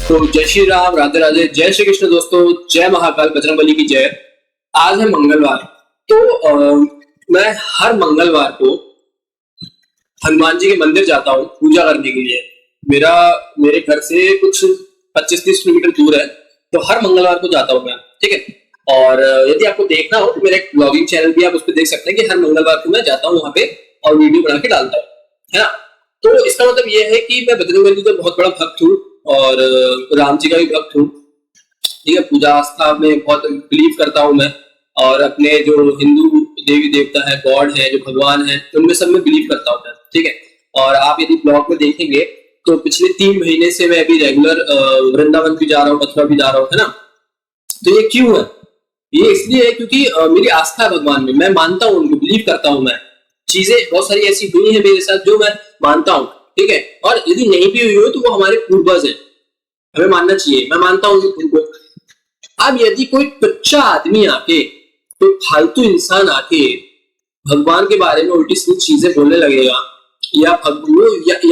तो जय श्री राम, राधे राधे, जय श्री कृष्ण दोस्तों, जय महाकाल, बजरंगबली की जय। आज है मंगलवार। तो मैं हर मंगलवार को हनुमान जी के मंदिर जाता हूँ पूजा करने के लिए। मेरे घर से कुछ 25-30 किलोमीटर दूर है, तो हर मंगलवार को जाता हूँ मैं। ठीक है। और यदि आपको देखना हो तो मेरा एक ब्लॉगिंग चैनल भी आप उस पर देख सकते हैं कि हर मंगलवार को मैं जाता हूँ वहां पे और वीडियो बना के डालता हूँ, है ना। तो इसका मतलब ये है कि मैं बजरंगबली का बहुत बड़ा भक्त हूँ और राम जी का भी भक्त हूँ। ठीक है। पूजा आस्था में बहुत बिलीव करता हूँ मैं, और अपने जो हिंदू देवी देवता है, गॉड है, जो भगवान है, उनमें सब में बिलीव करता हूँ मैं। ठीक है। और आप यदि ब्लॉग में देखेंगे तो पिछले 3 महीने से मैं अभी रेगुलर वृंदावन भी जा रहा हूँ, मथुरा भी जा रहा हूँ, है ना। तो ये क्यों है? ये इसलिए है क्योंकि मेरी आस्था है भगवान में, मैं मानता हूँ उनको, बिलीव करता हूँ मैं। चीजें बहुत सारी ऐसी हुई है मेरे साथ जो मैं मानता हूँ। ठीक है। और यदि नहीं भी हुई हो तो वो हमारे पूर्वज है, हमें मानना चाहिए, मैं मानता हूँ उनको। अब यदि कोई टुच्चा आदमी आके, कोई फालतू इंसान आके भगवान के बारे में उल्टी सीधी चीजें बोलने लगेगा, या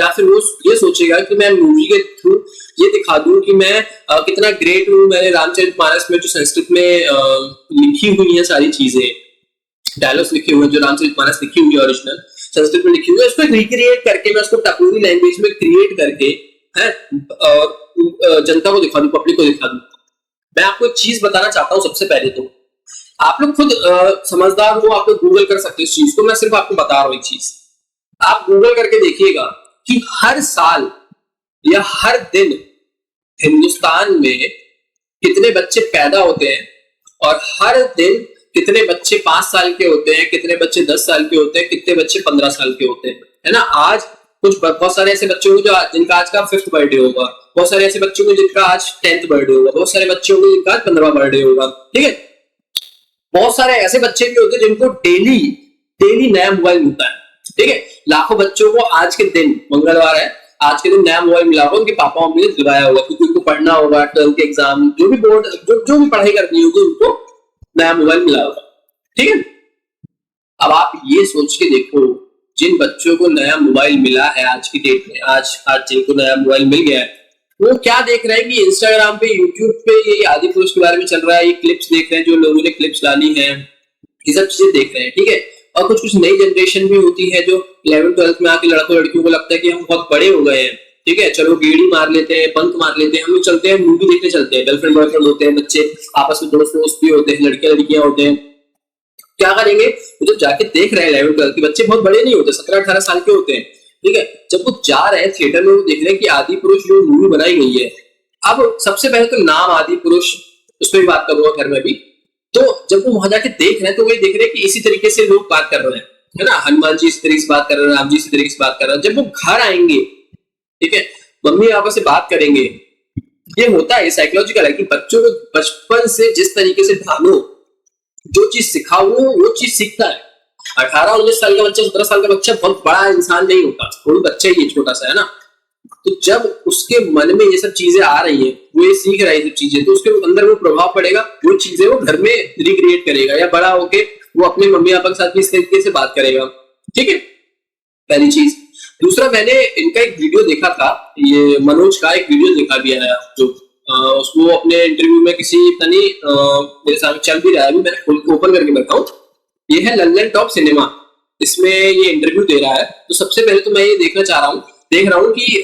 फिर वो ये सोचेगा कि मैं मूवी के थ्रू ये दिखा दूं कि मैं कितना ग्रेट हूँ, मैंने रामचरितमानस में जो संस्कृत में लिखी हुई है सारी चीजें, डायलॉग्स लिखे हुए हैं, जो रामचरितमानस लिखी हुई है ओरिजिनल संस्कृत में लिखी हुई है, उसको रिक्रिएट करके मैं उसको टपोरी लैंग्वेज में क्रिएट करके है जनता को दिखा दूं, पब्लिक को दिखा दूं। मैं आपको एक चीज बताना चाहता हूँ। सबसे पहले तो आप लोग खुद समझदार हो, आप लोग गूगल कर सकते हो इस चीज को, मैं सिर्फ आपको बता रहा हूँ एक चीज। आप गूगल करके देखिएगा कि हर साल या हर दिन हिंदुस्तान में कितने बच्चे पैदा होते हैं, और हर दिन कितने बच्चे 5 साल के होते हैं, कितने बच्चे 10 साल के होते हैं, कितने बच्चे 15 साल के होते हैं, है ना। आज बहुत सारे ऐसे बच्चे होंगे जिनका आज का 5th बर्थडे होगा, बहुत सारे ऐसे बच्चे होंगे जिनका आज 10th बर्थडे होगा, बहुत सारे बच्चे होंगे जिनका आज 15वां बर्थडे होगा। ठीक है। बहुत सारे ऐसे बच्चे भी होते हैं जिनको डेली नया मोबाइल मिलता है। ठीक है। लाखों बच्चों को आज के दिन, मंगलवार है, आज के दिन नया मोबाइल मिला होगा, उनके पापा मम्मी ने दिलवाया होगा, क्योंकि उनको पढ़ना होगा, 12th के एग्जाम, जो भी बोर्ड जो भी पढ़ाई करनी होगी, उनको नया मोबाइल मिला होगा। ठीक है। अब आप ये सोच के देखो, जिन बच्चों को नया मोबाइल मिला है आज की डेट में, आज जिनको नया मोबाइल मिल गया है, वो क्या देख रहे हैं कि इंस्टाग्राम पे, यूट्यूब पे ये आदि पुरुष के बारे में चल रहा है, ये क्लिप्स देख रहे हैं, जो लोगों ने क्लिप्स डाली है, ये सब चीजें देख रहे हैं। ठीक है। और कुछ नई जनरेशन भी होती है जो 11th-12th में आके लड़कों लड़कियों को लगता है कि हम बहुत बड़े हो गए हैं। ठीक है, चलो गेड़ी मार लेते हैं, बंक मार लेते हैं, हम लोग चलते हैं, मूवी देखने चलते हैं, गर्लफ्रेंड बॉयफ्रेंड होते हैं, बच्चे आपस में दोस्त भी होते हैं, लड़कियां लड़कियां होते हैं। क्या करेंगे, वो जब जाके देख रहे हैं 11th-12th के बच्चे, बहुत बड़े नहीं होते, 17-18 साल के होते हैं। ठीक है। जब वो जा रहे हैं थिएटर में, वो देख रहे हैं कि आदि पुरुष जो मूवी बनाई गई है, अब सबसे पहले तो नाम आदि पुरुष, उस पर भी बात करूंगा घर में भी। तो जब वो वहां जाके देख रहे हैं, तो वही देख रहे हैं कि इसी तरीके से लोग बात कर रहे हैं, है ना। हनुमान जी इस तरीके से बात कर रहे हैं, राम जी इसी तरीके से बात कर रहे हैं। जब वो घर आएंगे, ठीक है, मम्मी पापा से बात करेंगे, ये होता है, साइकोलॉजिकल है कि बच्चों को बचपन से जिस तरीके से ढालो, जो चीज सिखाओ, वो चीज सीखता है। 18-19 साल का बच्चा, 17 साल का बच्चा बहुत बड़ा इंसान नहीं होता, वो बच्चा ही है, छोटा सा, है ना। तो जब उसके मन में ये सब चीजें आ रही है, वो ये सीख रहा है ये सब चीजें, तो उसके अंदर वो प्रभाव पड़ेगा, वो चीजें वो घर में रिक्रिएट करेगा, या बड़ा होके वो अपने मम्मी पापा के साथ भी इस तरीके से बात करेगा। ठीक है, पहली चीज। दूसरा, मैंने इनका एक वीडियो देखा था, ये मनोज का एक वीडियो देखा भी है, जो उसको अपने इंटरव्यू में किसी मेरे सामने चल भी रहा है, मैं ओपन करके बैठा हूँ। ये है लंदन टॉप सिनेमा, इसमें ये इंटरव्यू दे रहा है। तो सबसे पहले तो मैं ये देख रहा हूँ कि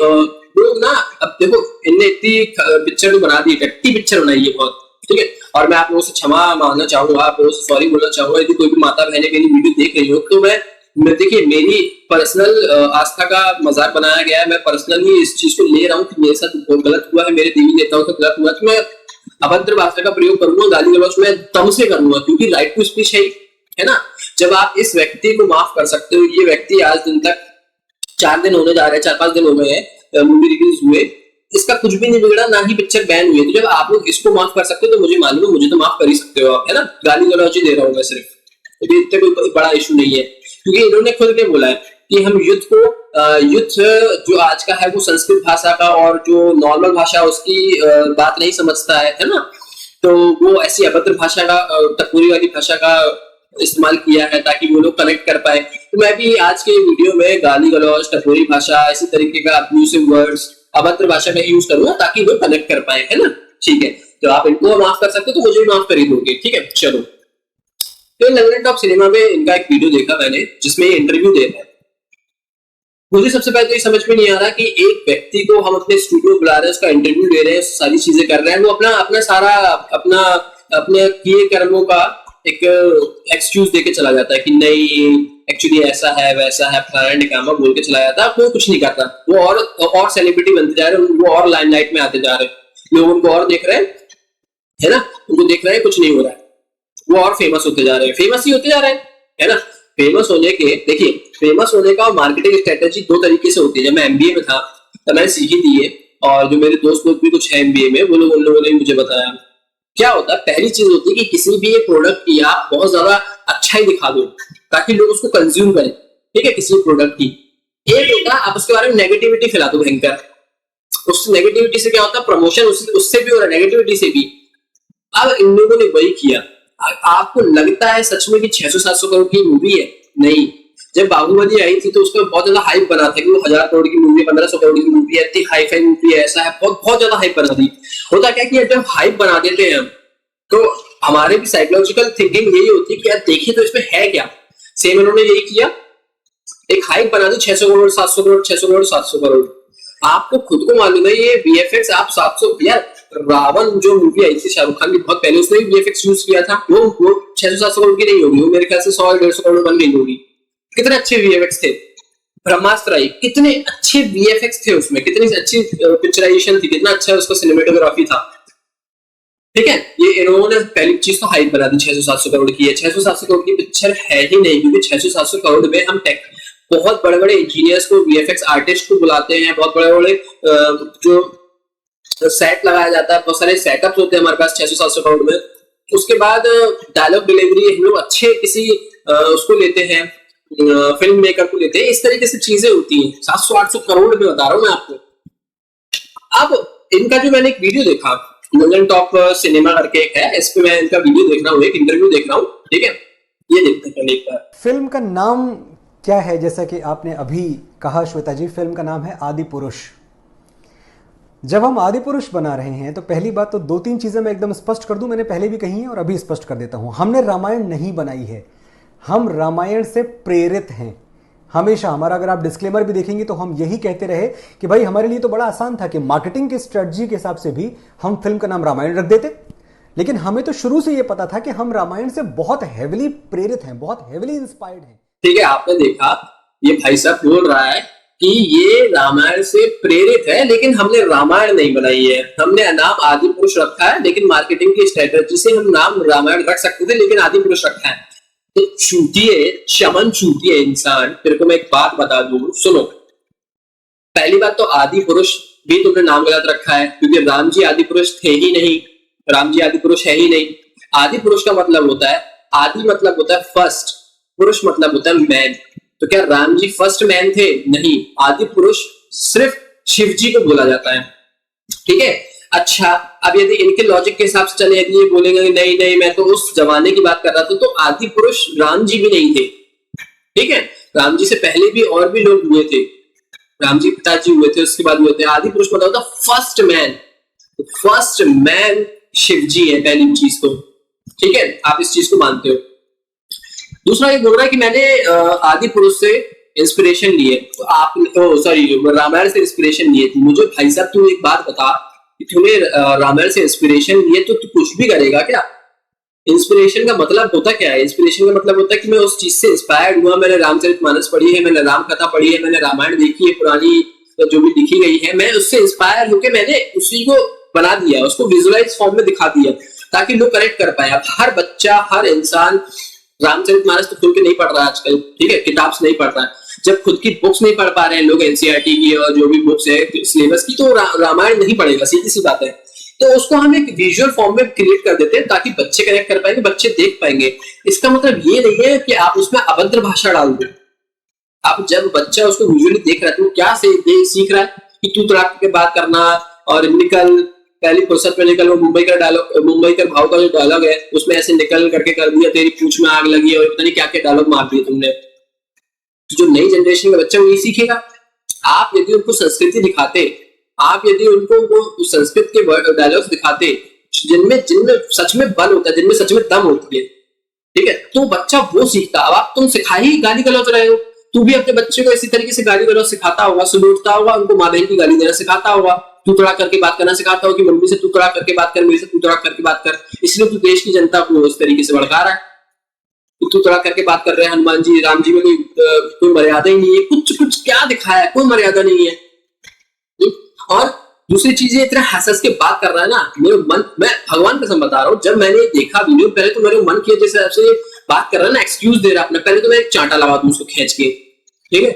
लोग ना, अब देखो, इनने इतनी पिक्चर तो बना दी, टट्टी पिक्चर बनाई है बहुत। ठीक है। और मैं आप लोगों से क्षमा मांगना चाहूंगा, आप लोगों से सॉरी बोलना चाहूंगा, यदि कोई भी माता बहने मेरी वीडियो देख रही हो, तो मैं देखिए, मेरी पर्सनल आस्था का मजाक बनाया गया है, मैं पर्सनली इस चीज को ले रहा हूँ कि मेरे साथ बहुत गलत हुआ है, मेरे देवी देवताओं से गलत हुआ, तो मैं अभद्र भाषा का प्रयोग करूंगा, गाली गलौज मैं तम से करूंगा, क्योंकि राइट टू स्पीच है ना। जब आप इस व्यक्ति को माफ कर सकते हो, ये व्यक्ति आज दिन तक 4 दिन होने जा रहे हैं, 4-5 दिन हो गए हैं मूवी रिलीज हुए, इसका कुछ भी नहीं बिगड़ा, ना ही पिक्चर बैन हुई है। तो जब आप लोग इसको माफ कर सकते हो, तो मुझे मालूम, मुझे तो माफ कर ही सकते हो आप, है ना। गाली गलौज ही दे रहा हूँ मैं सिर्फ, तो इतना कोई बड़ा इशू नहीं है, क्योंकि इन्होंने खुद ने बोला है कि हम युद्ध जो आज का है वो संस्कृत भाषा का, और जो नॉर्मल भाषा उसकी बात नहीं समझता है ना। तो वो ऐसी अभद्र भाषा का, टपोरी वाली भाषा का इस्तेमाल किया है ताकि वो लोग कनेक्ट कर पाए। तो मैं भी आज के वीडियो में गाली गलौज, टपोरी भाषा, इसी तरीके का अब्यूसिव वर्ड्स, अभद्र भाषा का यूज करूंगा ताकि लोग कनेक्ट कर पाए, है ना। ठीक है, तो आप इनको माफ कर सकते हो तो मुझे भी माफ कर ही दोगे, ठीक है। चलो, तो लंदन टॉप सिनेमा में इनका एक वीडियो देखा मैंने जिसमें ये इंटरव्यू दे रहे हैं। मुझे सबसे पहले तो ये समझ में नहीं आ रहा कि एक व्यक्ति को हम अपने स्टूडियो बुला रहे हैं, उसका इंटरव्यू ले रहे हैं, सारी चीजें कर रहे हैं, वो अपना सारा अपने किए कर्मों का एक एक्सक्यूज देके चला जाता है कि नहीं एक्चुअली ऐसा है वैसा है, फलाना ढिकामा बोल के चला जाता है। कोई कुछ नहीं करता, वो और सेलिब्रिटी बनते जा रहे हैं, वो और लाइमलाइट में आते जा रहे हैं, लोग उनको और देख रहे हैं, है ना, उनको देख रहे हैं, कुछ नहीं हो रहा है, वो और फेमस होते जा रहे हैं, फेमस ही होते जा रहे हैं, है ना। फेमस होने के, देखिए फेमस होने का मार्केटिंग स्ट्रेटेजी दो तरीके से होती है। जब मैं एमबीए में था तो मैंने सीखी थी ये, और जो मेरे दोस्त लोग भी कुछ है एमबीए में, वो लोग उन लोगों ने मुझे बताया। क्या होता है, पहली चीज होती है कि किसी भी एक प्रोडक्ट की आप बहुत ज्यादा अच्छा ही दिखा दो ताकि लोग उसको कंज्यूम करें, ठीक है, किसी प्रोडक्ट की। एक होता है आप उसके बारे में नेगेटिविटी फैला दो भयंकर, उस नेगेटिविटी से क्या होता है, प्रमोशन उससे भी हो रहा है, नेगेटिविटी से भी। अब इन लोगों ने वही किया। आपको लगता है सच में कि 600-700 करोड़ की मूवी है? नहीं। जब बाहुबली आई थी तो उसका बहुत ज्यादा हाइप बना था कि वो 1000 करोड़ की मूवी है, 1500 करोड़ की मूवी है, इतनी हाई फाई मूवी है, ऐसा है, बहुत ज्यादा हाइप बना दी। होता क्या कि जब हाइप बना देते हैं तो हमारे भी साइकोलॉजिकल थिंकिंग यही होती है कि यार देखिए तो इसमें है क्या। सेम इन्होंने यही किया, एक हाइप बना दी 600 करोड़ 700 करोड़ 600 करोड़ 700 करोड़। आपको खुद को मालूम है ये वीएफएक्स आप 700, यार रावण जो मूवी आई थी शाहरुख खान की बहुत पहले, उसने भी वीएफएक्स यूज किया था, वो 600-700 करोड़ की नहीं होगी, वो मेरे ख्याल से 100-150 करोड़ बन गई होगी। कितने अच्छे वीएफएक्स थे। ब्रह्मास्त्र आई, कितने अच्छे वीएफएक्स थे उसमें, कितनी अच्छी पिक्चराइजेशन थी, कितना अच्छा उसका सिनेमेटोग्राफी था, ठीक है। ये इन्होंने पहली चीज तो हाइप बना दी 600-700 करोड़ की है। 600-700 करोड़ की पिक्चर है ही नहीं, क्योंकि 600-700 करोड़ में हम बहुत बड़े बड़े इंजीनियर्स को, वीएफएक्स आर्टिस्ट को बुलाते हैं, बहुत बड़े बड़े जो सेट लगाया जाता है, बहुत सारे सेटअप्स होते हैं हमारे पास 600-700 करोड़ में। उसके बाद डायलॉग डिलीवरी हम लोग अच्छे किसी उसको लेते हैं, फिल्म मेकर को लेते हैं, इस तरीके से चीजें होती हैं। 700-800 करोड़ में बता रहा हूं मैं आपको। अब इनका जो मैंने एक वीडियो देखा, लंदन टॉप सिनेमा करके एक है, इस पे मैं इनका वीडियो देख रहा हूँ, एक इंटरव्यू देख रहा हूँ, ठीक है। ये देखते हैं पहले एक बार। फिल्म का नाम क्या है? जैसा कि आपने अभी कहा श्वेता जी, फिल्म का नाम है आदि पुरुष। जब हम आदि पुरुष बना रहे हैं तो पहली बात तो 2-3 चीजें मैं एकदम स्पष्ट कर दूं, मैंने पहले भी कही है और अभी स्पष्ट कर देता हूं। हमने रामायण नहीं बनाई है, हम रामायण से प्रेरित हैं। हमेशा हमारा, अगर आप डिस्क्लेमर भी देखेंगे तो हम यही कहते रहे कि भाई हमारे लिए तो बड़ा आसान था कि मार्केटिंग की स्ट्रेटजी के हिसाब से भी हम फिल्म का नाम रामायण रख देते, लेकिन हमें तो शुरू से यह पता था कि हम रामायण से बहुत हेविली प्रेरित हैं, बहुत हेविली इंस्पायर्ड हैं। ठीक है, आपने देखा ये भाई साहब बोल रहा है कि ये रामायण से प्रेरित है, लेकिन हमने रामायण नहीं बनाई है, हमने नाम आदि पुरुष रखा है, लेकिन मार्केटिंग की स्ट्रेटजी से हम नाम रामायण रख सकते थे, लेकिन आदि पुरुष रखा है। तो चूतिए, चमन चूतिए इंसान। तेरे को मैं एक बात बता दूं, सुनो। पहली बात तो आदि पुरुष भी तुमने नाम गलत रखा है, क्योंकि राम जी आदि पुरुष थे ही नहीं, राम जी आदि पुरुष है ही नहीं। आदि पुरुष का मतलब होता है, आदि मतलब होता है फर्स्ट, पुरुष मतलब होता है मैन। तो क्या राम जी फर्स्ट मैन थे? नहीं, आदि पुरुष सिर्फ शिव जी को बोला जाता है, ठीक है। अच्छा, अब यदि इनके लॉजिक के हिसाब से चले, यदि ये बोलेंगे नहीं नहीं मैं तो उस जमाने की बात कर रहा था, तो आदि पुरुष राम जी भी नहीं थे, ठीक है। राम जी से पहले भी और भी लोग हुए थे, राम जी पिताजी हुए थे, उसके बाद हुए थे। आदि पुरुष मतलब होता first man, first man Shiv ji है, पहली चीज तो, ठीक है, आप इस चीज को मानते हो। दूसरा ये बोल रहा है कि मैंने आदि पुरुष से इंस्पिरेशन लिए, तो आपने सॉरी रामायण से इंस्पिरेशन लिए थी। मुझे भाई साहब तू एक बात बता कि तूने रामायण से इंस्पिरेशन लिए तो तू कुछ भी करेगा क्या? इंस्पिरेशन का मतलब होता क्या है? इंस्पिरेशन का मतलब होता है कि मैं उस चीज से इंस्पायर्ड हुआ, मैंने रामचरितमानस पढ़ी है, मैंने राम कथा पढ़ी है, मैंने रामायण देखी है पुरानी जो भी लिखी गई है, मैं उससे इंस्पायर होकर मैंने उसी को बना दिया, उसको विजुअलाइज फॉर्म में दिखा दिया ताकि लोग कनेक्ट कर पाए। अब हर बच्चा, हर इंसान रामचरितमानस तो खुद के नहीं पढ़ रहा है आजकल, ठीक है, किताब से नहीं पढ़ रहा है। जब खुद की बुक्स नहीं पढ़ पा रहे हैं लोग, एनसीईआरटी की और जो भी बुक्स है सिलेबस की, तो रामायण नहीं पढ़ेगा, सीधी सी बात है। तो उसको हम एक विजुअल फॉर्म में क्रिएट कर देते हैं ताकि बच्चे कनेक्ट कर पाएंगे, बच्चे देख पाएंगे। इसका मतलब ये नहीं है कि आप उसमें अभद्र भाषा डाल दो। आप जब बच्चा उसको विजुअली देख रहा है तो क्या सीख रहा है कि तू तड़ाक के बात करना और निकल, पहली फुर्सत में निकल। वो मुंबई का डायलॉग, मुंबई का भाव का जो डायलॉग है उसमें ऐसे निकल करके कर दिया, तेरी पूंछ में आग लगी और पता नहीं क्या क्या डायलॉग मार दिए तुमने। तो जो नई जनरेशन का बच्चा वो ये सीखेगा। आप यदि उनको संस्कृति दिखाते, आप यदि उनको वो संस्कृत के डायलॉग्स दिखाते जिनमें जिनमें सच में बल होता है, जिनमें सच में दम होती है, ठीक है, तो बच्चा वो सीखता। अब आप तुम सिखा ही गाली गलौज रहे हो, तू भी अपने बच्चे को इसी तरीके से गाली गलौज सिखाता होगा, सुबह उठता होगा उनको माँ बहन की गाली देना सिखाता होगा, तू तड़ा करके बात करना सिखाता होगा कि मम्मी से तू तड़ा करके बात कर, मेरे से तू तड़ा करके बात कर, इसलिए तू देश की जनता को इस तरीके से भड़का रहा है। तू तड़ा करके बात कर रहे हैं, हनुमान जी राम जी में कोई मर्यादा ही नहीं है, कुछ कुछ क्या दिखाया है, कोई मर्यादा नहीं है। और दूसरी चीज ये इतना हंस के बात कर रहा है ना, मेरे मन, मैं भगवान कसम बता रहा हूँ, जब मैंने देखा वीडियो पहले तो मेरे मन किया जैसे आपसे बात कर रहा है ना, एक्सक्यूज दे रहा अपने, पहले तो मैं एक चांटा लगा दूं उसको खींच के, ठीक है।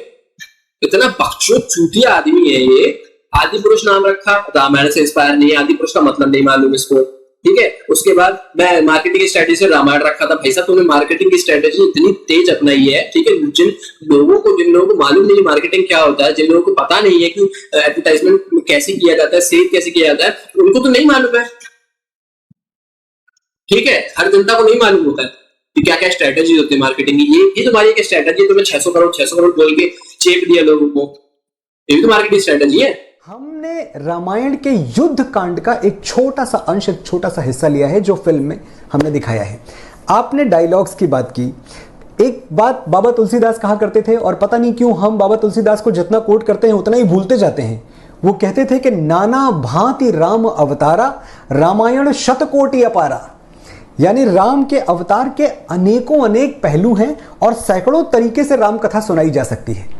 इतना बकचोद चूतिया आदमी है ये। आदि पुरुष नाम रखा, रामायण से इंस्पायर नहीं है, आदि पुरुष का मतलब नहीं मालूम इसको, ठीक है। उसके बाद मैं मार्केटिंग की स्ट्रेटेजी से रामायण रखा था। भाई साहब तुमने मार्केटिंग की स्ट्रेटेजी इतनी तेज अपनाई है, ठीक है, जिन लोगों को मालूम नहीं मार्केटिंग क्या होता है, जिन लोगों को पता नहीं है कि एडवर्टाइजमेंट कैसे किया जाता है, सेल कैसे किया जाता है, उनको तो नहीं मालूम है, ठीक है। हर जनता को नहीं मालूम होता है कि क्या क्या स्ट्रेटेजी होती है मार्केटिंग की। ये तुम्हारी एक स्ट्रेटेजी, तुम्हें 600 करोड़ बोल के चेप दिया लोगों को, ये भी तो मार्केटिंग स्ट्रेटेजी है। हमने रामायण के युद्ध कांड का एक छोटा सा अंश, एक छोटा सा हिस्सा लिया है जो फिल्म में हमने दिखाया है। आपने डायलॉग्स की बात की। एक बात बाबा तुलसीदास कहा करते थे, और पता नहीं क्यों हम बाबा तुलसीदास को जितना कोट करते हैं उतना ही भूलते जाते हैं। वो कहते थे कि नाना भांति राम अवतारा, रामायण शतकोटि अपारा। यानी राम के अवतार के अनेकों अनेक पहलू हैं और सैकड़ों तरीके से राम कथा सुनाई जा सकती है।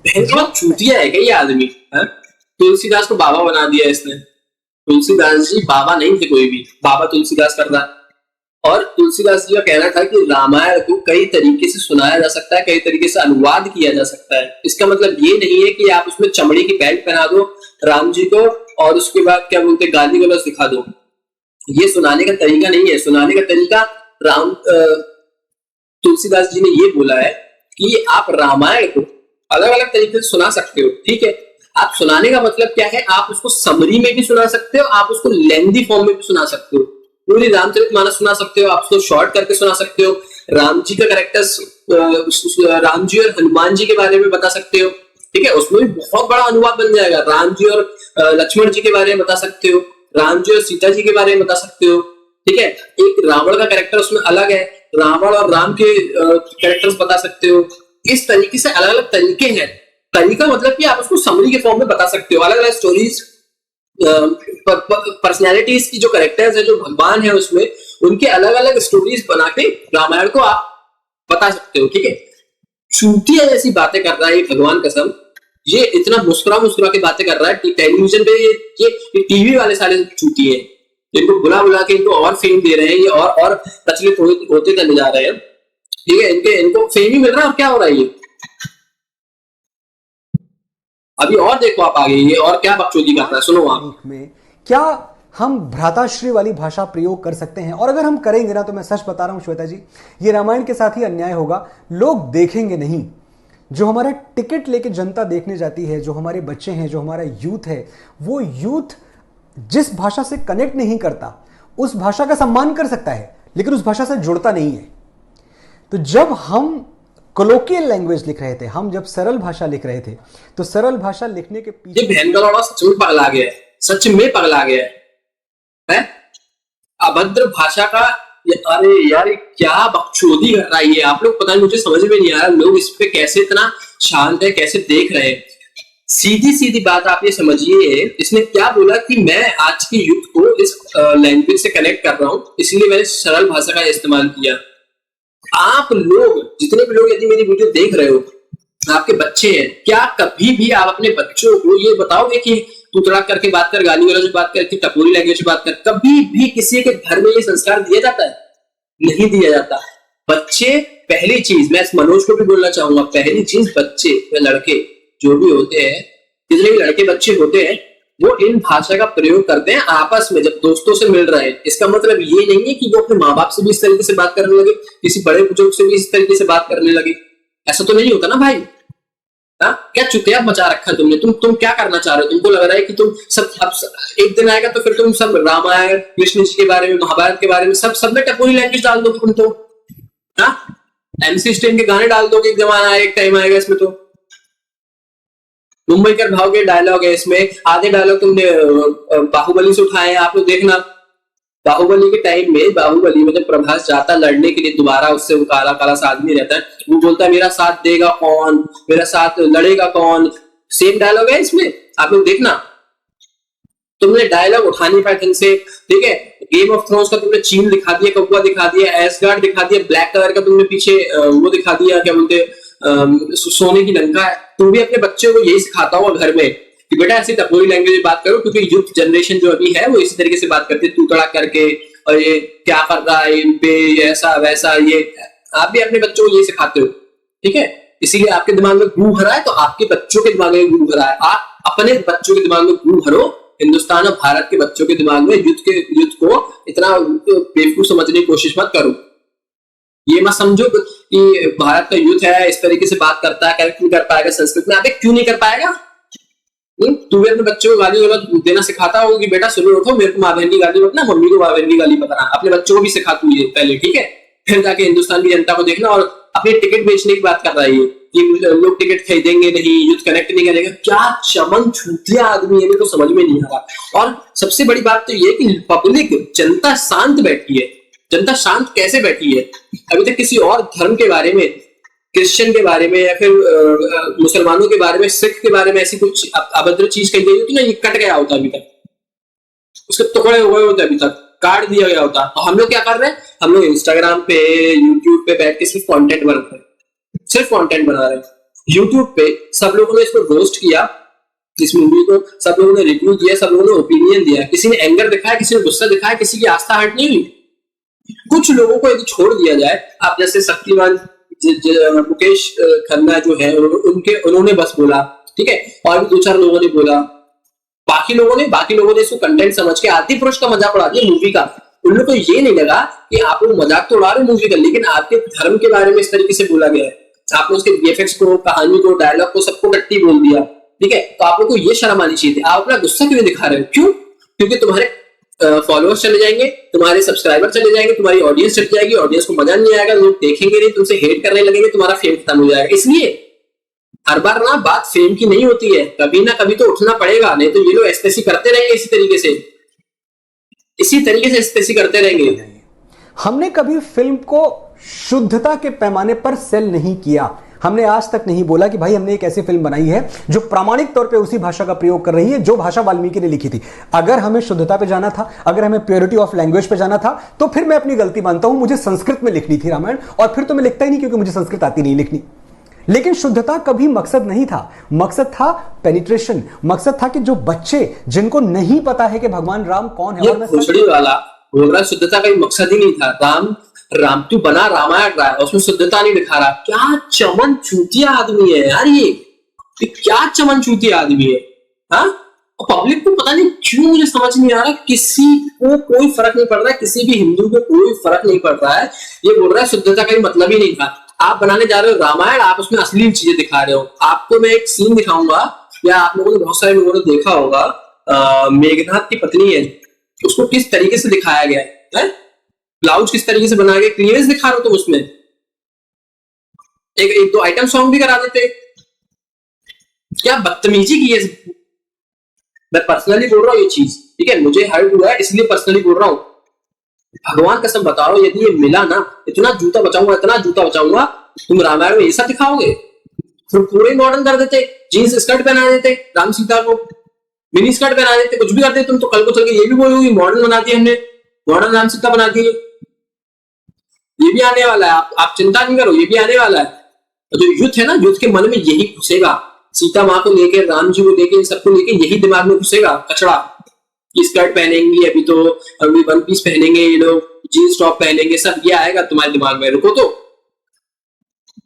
चूतिया है क्या ये आदमी? तुलसीदास को बाबा बना दिया इसने। तुलसीदास जी बाबा नहीं थे कोई भी, बाबा तुलसीदास कर रहा है। और तुलसीदास जी का कहना था कि रामायण को कई तरीके से सुनाया जा सकता है, कई तरीके से अनुवाद किया जा सकता है। इसका मतलब ये नहीं है कि आप उसमें चमड़ी की पैंट पहना दो राम जी को और उसके बाद क्या बोलते गाली गलौज दिखा दो। ये सुनाने का तरीका नहीं है। सुनाने का तरीका तुलसीदास जी ने ये बोला है कि आप रामायण को अलग अलग तरीके से सुना सकते हो, ठीक है। आप सुनाने का मतलब क्या है, आप उसको समरी में भी सुना सकते हो, आप उसको लेंदी फॉर्म में भी सुना सकते हो, पूरी रामचरितमानस सुना सकते हो, आप उसको शॉर्ट करके सुना सकते हो, राम जी का कैरेक्टर्स, राम जी और हनुमान जी के बारे में बता सकते हो, ठीक है। उसमें भी बहुत बड़ा अनुवाद बन जाएगा। राम जी और लक्ष्मण जी के बारे में बता सकते हो, राम जी और सीता जी के बारे में बता सकते हो, ठीक है। एक रावण का कैरेक्टर उसमें अलग है, रावण और राम के कैरेक्टर्स बता सकते हो। इस तरीके से अलग अलग तरीके हैं। तरीका मतलब कि आप उसको समरी के फॉर्म में बता सकते हो। अलग अलग स्टोरीज, पर्सनैलिटीज की जो कैरेक्टर्स है, जो भगवान है उसमें, उनके अलग अलग स्टोरीज बना के रामायण को आप बता सकते हो, ठीक है। चूतिया जैसी बातें कर रहा है ये, भगवान कसम। ये इतना मुस्कुरा मुस्कुरा के बातें कर रहा है टेलीविजन पे। ये टीवी वाले सारे चूती है, इनको बुला बुला के इनको और फेम दे रहे हैं, ये और प्रचलित होते चले जा रहे हैं, ठीक है। इनको फेम ही मिल रहा है। और क्या हो रहा है ये अभी और देखो आप आगे ये और क्या बकचोदी करता है, सुनो आप। में क्या हम भ्राताश्री वाली भाषा प्रयोग कर सकते हैं? और अगर हम करेंगे ना, तो मैं सच बता रहा हूं श्वेता जी, ये रामायण के साथ ही अन्याय होगा। लोग देखेंगे नहीं। जो हमारा टिकट लेके जनता देखने जाती है, जो हमारे बच्चे हैं, जो हमारा यूथ है, वो यूथ जिस भाषा से कनेक्ट नहीं करता उस भाषा का सम्मान कर सकता है, लेकिन उस भाषा से जुड़ता नहीं है। तो जब हम कोलोकियल लैंग्वेज लिख रहे थे, हम जब सरल भाषा लिख रहे थे, तो सरल भाषा लिखने के पीछे बहन का लौड़ा सच में पगला गया है, सच में पगला गया है। अभद्र भाषा का अरे यार क्या बकचोदी कर रहा है आप लोग, पता नहीं, मुझे समझ में नहीं आ रहा लोग इस पे कैसे इतना शांत है, कैसे देख रहे हैं। सीधी सीधी बात आप ये समझिए, इसने क्या बोला कि मैं आज की यूथ को इस लैंग्वेज से कनेक्ट कर रहा हूं, इसलिए मैंने सरल भाषा का इस्तेमाल किया। आप लोग जितने भी लोग यदि मेरी वीडियो देख रहे हो, आपके बच्चे हैं, क्या कभी भी आप अपने बच्चों को ये बताओगे कि तू तड़ाक करके बात कर, गाली गलौज बात कर, कि टपोरी लैंग्वेज में बात कर? कभी भी किसी के घर में ये संस्कार दिया जाता है? नहीं दिया जाता। बच्चे, पहली चीज मैं मनोज को भी बोलना चाहूंगा, पहली चीज बच्चे या लड़के जो भी होते हैं, जितने भी लड़के बच्चे होते हैं, वो इन भाषा का प्रयोग करते हैं आपस में जब दोस्तों से मिल रहे हैं। इसका मतलब ये नहीं है कि वो अपने माँ बाप से भी इस तरीके से बात करने लगे, किसी बड़े बुजुर्ग से भी इस तरीके से बात करने लगे। ऐसा तो नहीं होता ना भाई। क्या चुतिया मचा रखा है तुमने? तुम क्या करना चाह रहे हो? तुमको लग रहा है कि तुम सब एक दिन आएगा तो फिर तुम सब रामायण, कृष्ण जी के बारे में, महाभारत के बारे में सब में टपोरी लैंग्वेज डाल दोगे तुम तो। MC स्टैन के गाने डाल दोगे, एक जमाना एक टाइम आएगा इसमें तो। मुंबई कर भाव के डायलॉग है इसमें, आधे डायलॉग तुमने बाहुबली से उठाए हैं। आप लोग देखना, बाहुबली के टाइम में, बाहुबली में जब प्रभास जाता लड़ने के लिए दोबारा, उससे वो काला काला सा आदमी रहता है, वो बोलता है मेरा साथ देगा कौन, मेरा साथ लड़ेगा कौन। सेम डायलॉग है इसमें, आप लोग देखना। तुमने डायलॉग उठा नहीं पाए ढंग से, ठीक है। गेम ऑफ थ्रोन्स का तुमने चीन दिखा दिया, कौवा दिखा दिया, एसगार्ड दिखा दिया, ब्लैक कलर का तुमने पीछे वो दिखा दिया, क्या बोलते सोने की लंका है। तुम भी अपने बच्चे को यही सिखाता हो घर में कि बेटा ऐसी टपोरी लैंग्वेज में बात करो, क्योंकि यूथ जनरेशन जो अभी है वो इसी तरीके से बात करती है, तू तड़ा करके, और ये क्या कर रहा है, इन पे ऐसा वैसा। ये आप भी अपने बच्चों को यही सिखाते हो, ठीक है। इसीलिए आपके दिमाग में गू भरा है, तो आपके बच्चों के दिमाग में गू भरा है। आप अपने बच्चों के दिमाग में गू भरो। हिंदुस्तान और भारत के बच्चों के दिमाग में युद्ध को इतना बेवकूफ समझने की कोशिश मत करो। ये मत समझो कि भारत का युद्ध है, इस तरीके से बात करता है, क्यों कर पाएगा संस्कृत में। अबे क्यों नहीं कर पाएगा? तू भी अपने बच्चों को गाली देना सिखाता होगा कि बेटा सुबह उठो, मेरे को माँ बहन की गाली मत ना, मम्मी को माँ बहन की गाली बताना। अपने बच्चों को भी सिखा तू ये पहले, ठीक है। फिर जाके हिंदुस्तान की जनता को देखना। और अपनी टिकट बेचने की बात कर रहा है ये लोग टिकट खरीदेंगे नहीं, युद्ध कनेक्ट नहीं करेगा। क्या चमन छूतिया आदमी है, तो समझ में नहीं आ रहा। और सबसे बड़ी बात तो ये कि पब्लिक, जनता शांत बैठी है। जनता शांत कैसे बैठी है? अभी तक किसी और धर्म के बारे में, क्रिश्चियन के बारे में या फिर मुसलमानों के बारे में, सिख के बारे में ऐसी कुछ अभद्र चीज कही गई होती ना, ये कट गया होता अभी तक, उसके टुकड़े हुए होते अभी तक, काट दिया गया होता। और हम लोग क्या कर रहे हैं? हम लोग इंस्टाग्राम पे, यूट्यूब पे बैठ के सिर्फ कंटेंट बना रहे हैं, सिर्फ कंटेंट बना रहे हैं। यूट्यूब पे सब लोगों ने इसको रोस्ट किया, इस मूवी को सब लोगों ने रिव्यू दिया, सब लोगों ने ओपिनियन दिया। किसी ने एंगर दिखाया, किसी ने गुस्सा दिखाया, किसी की आस्था हट नहीं हुई। कुछ लोगों को यदि छोड़ दिया जाए, आप जैसे शक्तिमान मुकेश खन्ना जो है, उन्होंने बस बोला, ठीक है, और भी 2-4 लोगों ने बोला। बाकी लोगों ने इसको कंटेंट समझ के आदिपुरुष का मजाक उड़ा दिया मूवी का। उन लोग को ये नहीं लगा कि आप लोग मजाक तो उड़ा रहे मूवी का, लेकिन आपके धर्म के बारे में इस तरीके से बोला गया है। आपने उसके वीएफएक्स को, कहानी को, डायलॉग को, सबको टट्टी बोल दिया, ठीक है। तो आप लोग को ये शर्म आनी चाहिए थी। आप अपना गुस्सा क्यों दिखा रहे हो? क्यों? क्योंकि तुम्हारे फॉलोअर्स चले जाएंगे, तुम्हारे सब्सक्राइबर चले जाएंगे, तुम्हारी ऑडियंस चली जाएगी, ऑडियंस को मजा नहीं आएगा, लोग देखेंगे नहीं, तुमसे हेट करने लगेंगे, तुम्हारा फेम खत्म हो जाएगा। इसलिए हर बार ना बात फेम की नहीं होती है, कभी ना कभी तो उठना पड़ेगा, नहीं तो ये लोग ऐसे करते रहेंगे, इसी तरीके से ऐसे करते रहेंगे। हमने कभी फिल्म को शुद्धता के पैमाने पर सेल नहीं किया। हमने आज तक नहीं बोला कि भाई हमने एक ऐसी फिल्म बनाई है जो प्रामाणिक तौर पे उसी भाषा का प्रयोग कर रही है जो भाषा वाल्मीकि ने लिखी थी। अगर हमें शुद्धता पे जाना था, अगर हमें प्योरिटी ऑफ लैंग्वेज पे जाना था, तो फिर मैं अपनी गलती मानता हूं, मुझे संस्कृत में लिखनी थी रामायण, और फिर तो मैं लिखता ही नहीं क्योंकि मुझे संस्कृत आती नहीं लिखनी। लेकिन शुद्धता कभी मकसद नहीं था। मकसद था पेनिट्रेशन। मकसद था कि जो बच्चे जिनको नहीं पता है कि भगवान राम कौन है, और भोसड़ी वाला बोल रहा शुद्धता का मकसद ही नहीं था। राम तू बना रामायण रहा है, उसमें शुद्धता नहीं दिखा रहा। क्या चमन चूतिया आदमी है यार ये क्या चमन चूतिया आदमी है। हाँ, पब्लिक को पता नहीं क्यों, मुझे समझ नहीं आ रहा, किसी को कोई फर्क नहीं पड़ रहा है, किसी भी हिंदू को कोई फर्क नहीं पड़ रहा है। ये बोल रहा है शुद्धता का मतलब ही नहीं था। आप बनाने जा रहे हो रामायण, आप उसमें अश्लील चीजें दिखा रहे हो। आपको मैं एक सीन दिखाऊंगा, या आप लोगों ने, बहुत सारे लोगों ने देखा होगा, मेघनाथ की पत्नी है, उसको किस तरीके से दिखाया गया है, ब्लाउज किस तरीके से बनाया गया, क्लीवेज दिखा रहे हो तुम उसमें। एक 2 आइटम सॉन्ग भी करा देते। क्या बदतमीजी की है। मैं पर्सनली बोल रहा हूँ ये चीज, ठीक है, मुझे हर्ट हुआ है इसलिए पर्सनली बोल रहा हूँ। भगवान कसम बता रहा हूँ, यदि ये मिला ना, इतना जूता बचाऊंगा, तुम रामायण में ये सब दिखाओगे? फिर पूरे मॉडर्न कर देते, जीन्स स्कर्ट पहना देते, राम सीता को मिनी स्कर्ट पहना देते, कुछ भी कर देते। तुम तो कल को चल के ये भी बोलोगे मॉडर्न बना दिया हमने, मॉडर्न राम सीता बना दिए। ये भी आने वाला है, आप चिंता नहीं करो, ये भी आने वाला है। जो युद्ध है ना, युद्ध के मन में यही घुसेगा, सीता माँ को लेकर, राम जी को लेकर, इन सबको लेकर यही दिमाग में घुसेगा कचड़ा। स्कर्ट पहनेंगे, अभी वन पीस पहनेंगे ये लोग, जीन्स टॉप पहनेंगे, सब ये आएगा तुम्हारे दिमाग में। रुको तो,